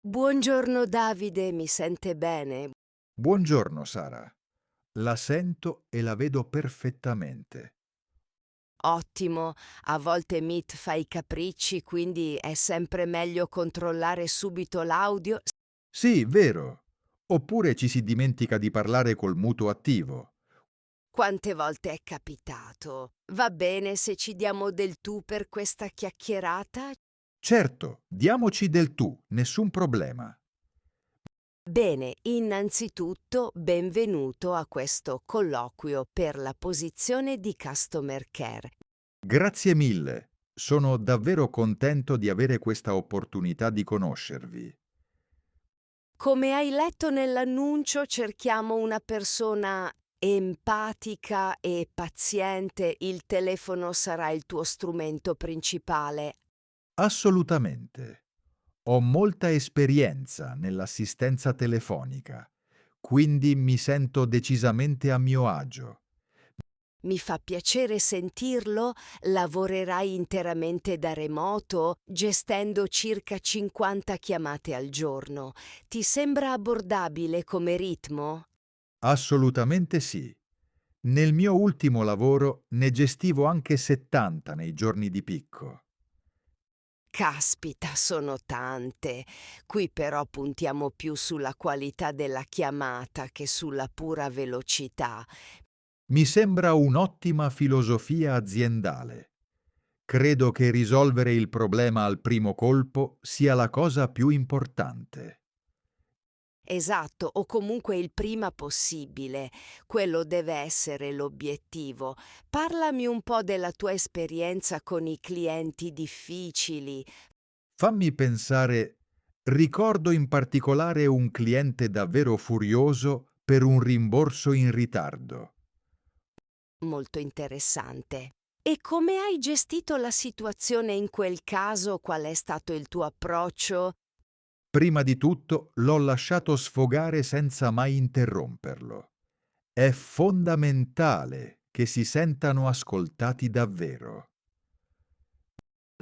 Buongiorno Davide, mi sente bene? Buongiorno Sara, la sento e la vedo perfettamente. Ottimo, a volte Meet fa i capricci, quindi è sempre meglio controllare subito l'audio. Sì, vero. Oppure ci si dimentica di parlare col mutuo attivo. Quante volte è capitato? Va bene se ci diamo del tu per questa chiacchierata? Certo, diamoci del tu, nessun problema. Bene, innanzitutto benvenuto a questo colloquio per la posizione di Customer Care. Grazie mille. Sono davvero contento di avere questa opportunità di conoscervi. Come hai letto nell'annuncio, cerchiamo una persona empatica e paziente. Il telefono sarà il tuo strumento principale. Assolutamente. Ho molta esperienza nell'assistenza telefonica, quindi mi sento decisamente a mio agio. Mi fa piacere sentirlo. Lavorerai interamente da remoto, gestendo circa 50 chiamate al giorno. Ti sembra abbordabile come ritmo? Assolutamente sì. Nel mio ultimo lavoro ne gestivo anche 70 nei giorni di picco. Caspita, sono tante. Qui però puntiamo più sulla qualità della chiamata che sulla pura velocità. Mi sembra un'ottima filosofia aziendale. Credo che risolvere il problema al primo colpo sia la cosa più importante. Esatto, o comunque il prima possibile. Quello deve essere l'obiettivo. Parlami un po' della tua esperienza con i clienti difficili. Fammi pensare, ricordo in particolare un cliente davvero furioso per un rimborso in ritardo. Molto interessante. E come hai gestito la situazione in quel caso? Qual è stato il tuo approccio? Prima di tutto l'ho lasciato sfogare senza mai interromperlo. È fondamentale che si sentano ascoltati davvero.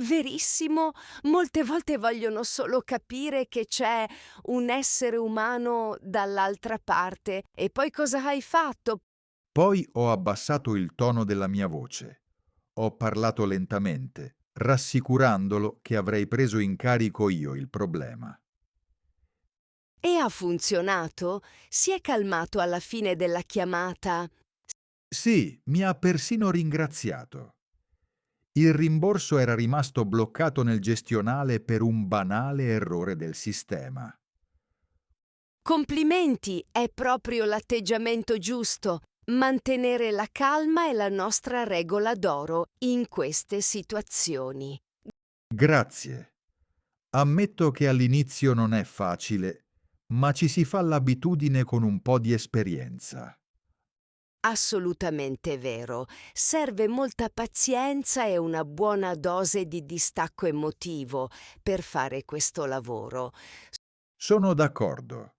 Verissimo, molte volte vogliono solo capire che c'è un essere umano dall'altra parte. E poi cosa hai fatto? Poi ho abbassato il tono della mia voce. Ho parlato lentamente, rassicurandolo che avrei preso in carico io il problema. E ha funzionato? Si è calmato alla fine della chiamata? Sì, mi ha persino ringraziato. Il rimborso era rimasto bloccato nel gestionale per un banale errore del sistema. Complimenti, è proprio l'atteggiamento giusto. Mantenere la calma è la nostra regola d'oro in queste situazioni. Grazie. Ammetto che all'inizio non è facile, ma ci si fa l'abitudine con un po' di esperienza. Assolutamente vero. Serve molta pazienza e una buona dose di distacco emotivo per fare questo lavoro. Sono d'accordo.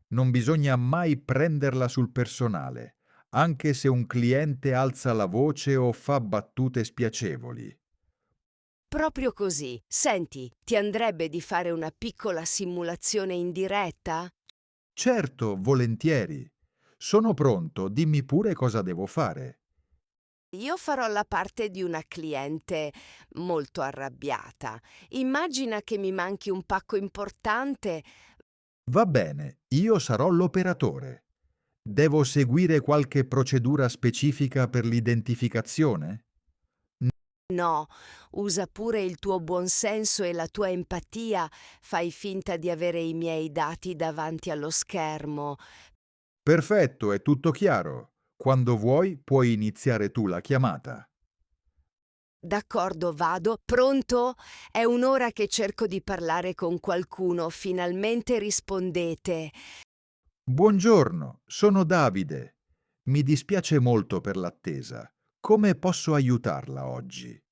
Non bisogna mai prenderla sul personale, anche se un cliente alza la voce o fa battute spiacevoli. Proprio così. Senti, ti andrebbe di fare una piccola simulazione in diretta? Certo, volentieri. Sono pronto, dimmi pure cosa devo fare. Io farò la parte di una cliente molto arrabbiata. Immagina che mi manchi un pacco importante. Va bene, io sarò l'operatore. Devo seguire qualche procedura specifica per l'identificazione? No, usa pure il tuo buonsenso e la tua empatia, fai finta di avere i miei dati davanti allo schermo. Perfetto, è tutto chiaro. Quando vuoi puoi iniziare tu la chiamata. D'accordo, vado. Pronto? È un'ora che cerco di parlare con qualcuno, finalmente rispondete. Buongiorno, sono Davide. Mi dispiace molto per l'attesa. Come posso aiutarla oggi?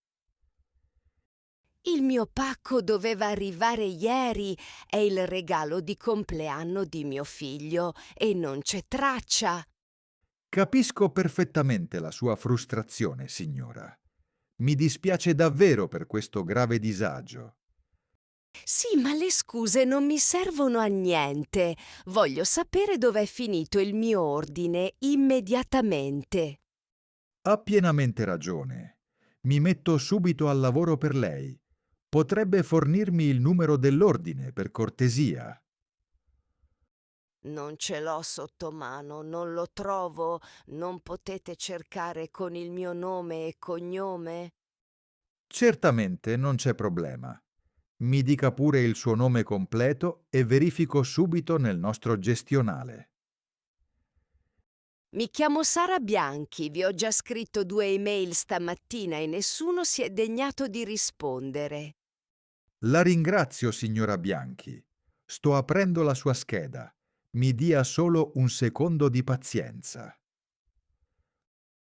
Il mio pacco doveva arrivare ieri, è il regalo di compleanno di mio figlio e non c'è traccia. Capisco perfettamente la sua frustrazione, signora. Mi dispiace davvero per questo grave disagio. Sì, ma le scuse non mi servono a niente. Voglio sapere dov'è finito il mio ordine immediatamente. Ha pienamente ragione. Mi metto subito al lavoro per lei. Potrebbe fornirmi il numero dell'ordine, per cortesia? Non ce l'ho sotto mano, non lo trovo. Non potete cercare con il mio nome e cognome? Certamente non c'è problema. Mi dica pure il suo nome completo e verifico subito nel nostro gestionale. Mi chiamo Sara Bianchi, vi ho già scritto 2 email stamattina e nessuno si è degnato di rispondere. La ringrazio, signora Bianchi. Sto aprendo la sua scheda. Mi dia solo un secondo di pazienza.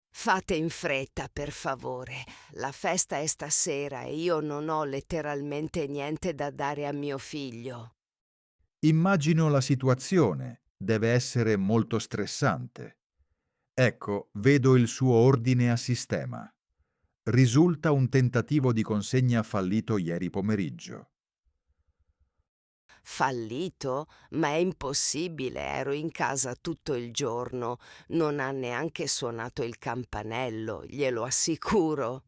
Fate in fretta, per favore. La festa è stasera e io non ho letteralmente niente da dare a mio figlio. Immagino la situazione. Deve essere molto stressante. Ecco, vedo il suo ordine a sistema. Risulta un tentativo di consegna fallito ieri pomeriggio. Fallito? Ma è impossibile, ero in casa tutto il giorno. Non ha neanche suonato il campanello, glielo assicuro.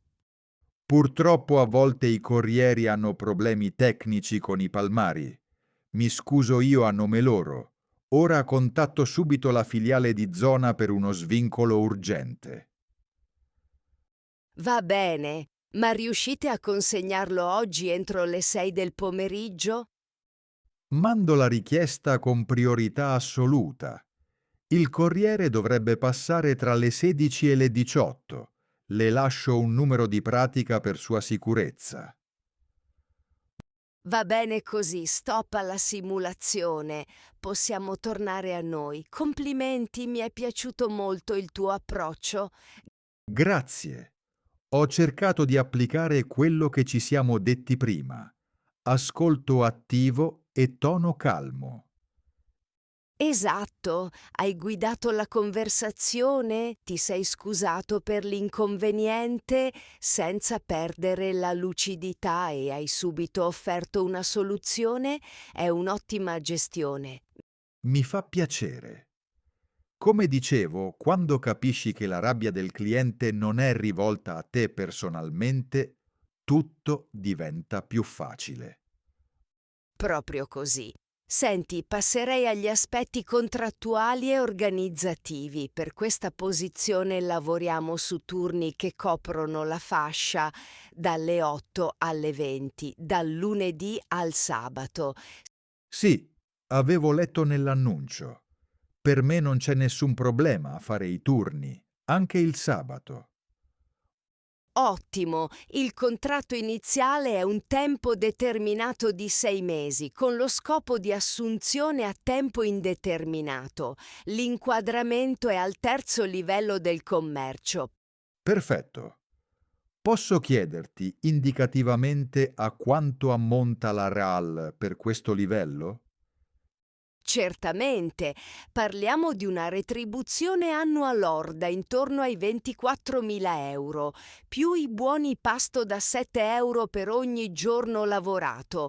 Purtroppo a volte i corrieri hanno problemi tecnici con i palmari. Mi scuso io a nome loro. Ora contatto subito la filiale di zona per uno svincolo urgente. Va bene, ma riuscite a consegnarlo oggi entro le 6 del pomeriggio? Mando la richiesta con priorità assoluta. Il corriere dovrebbe passare tra le 16 e le 18. Le lascio un numero di pratica per sua sicurezza. Va bene così, stop alla simulazione. Possiamo tornare a noi. Complimenti, mi è piaciuto molto il tuo approccio. Grazie. Ho cercato di applicare quello che ci siamo detti prima. Ascolto attivo e tono calmo. Esatto, hai guidato la conversazione, ti sei scusato per l'inconveniente senza perdere la lucidità e hai subito offerto una soluzione, è un'ottima gestione. Mi fa piacere. Come dicevo, quando capisci che la rabbia del cliente non è rivolta a te personalmente, tutto diventa più facile. Proprio così. Senti, passerei agli aspetti contrattuali e organizzativi. Per questa posizione lavoriamo su turni che coprono la fascia dalle 8 alle 20, dal lunedì al sabato. Sì, avevo letto nell'annuncio. Per me non c'è nessun problema a fare i turni, anche il sabato. Ottimo, il contratto iniziale è un tempo determinato di 6 mesi, con lo scopo di assunzione a tempo indeterminato. L'inquadramento è al terzo livello del commercio. Perfetto. Posso chiederti indicativamente a quanto ammonta la RAL per questo livello? Certamente, parliamo di una retribuzione annua lorda intorno ai 24.000 euro, più i buoni pasto da 7 euro per ogni giorno lavorato.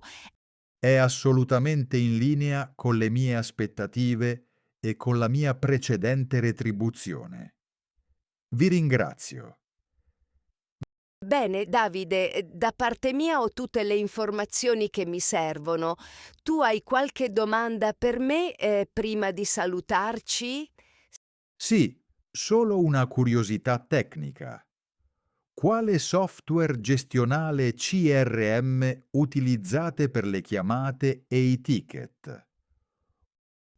È assolutamente in linea con le mie aspettative e con la mia precedente retribuzione. Vi ringrazio. Bene, Davide, da parte mia ho tutte le informazioni che mi servono. Tu hai qualche domanda per me, prima di salutarci? Sì, solo una curiosità tecnica. Quale software gestionale CRM utilizzate per le chiamate e i ticket?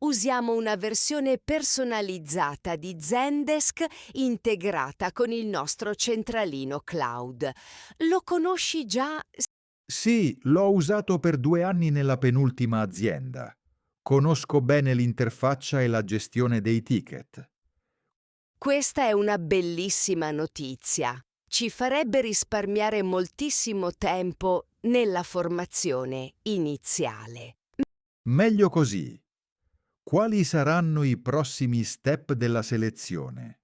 Usiamo una versione personalizzata di Zendesk integrata con il nostro centralino cloud. Lo conosci già? Sì, l'ho usato per 2 anni nella penultima azienda. Conosco bene l'interfaccia e la gestione dei ticket. Questa è una bellissima notizia. Ci farebbe risparmiare moltissimo tempo nella formazione iniziale. Meglio così. Quali saranno i prossimi step della selezione?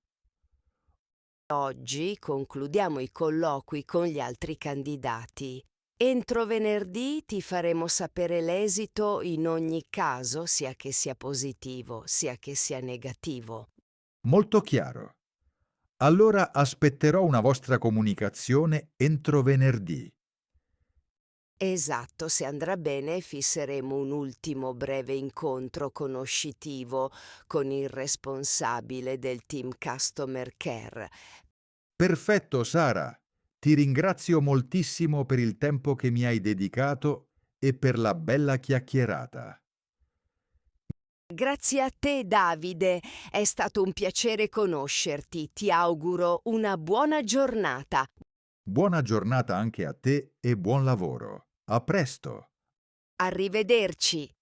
Oggi concludiamo i colloqui con gli altri candidati. Entro venerdì ti faremo sapere l'esito in ogni caso, sia che sia positivo, sia che sia negativo. Molto chiaro. Allora aspetterò una vostra comunicazione entro venerdì. Esatto, se andrà bene fisseremo un ultimo breve incontro conoscitivo con il responsabile del team Customer Care. Perfetto, Sara. Ti ringrazio moltissimo per il tempo che mi hai dedicato e per la bella chiacchierata. Grazie a te, Davide, è stato un piacere conoscerti. Ti auguro una buona giornata. Buona giornata anche a te e buon lavoro. A presto. Arrivederci.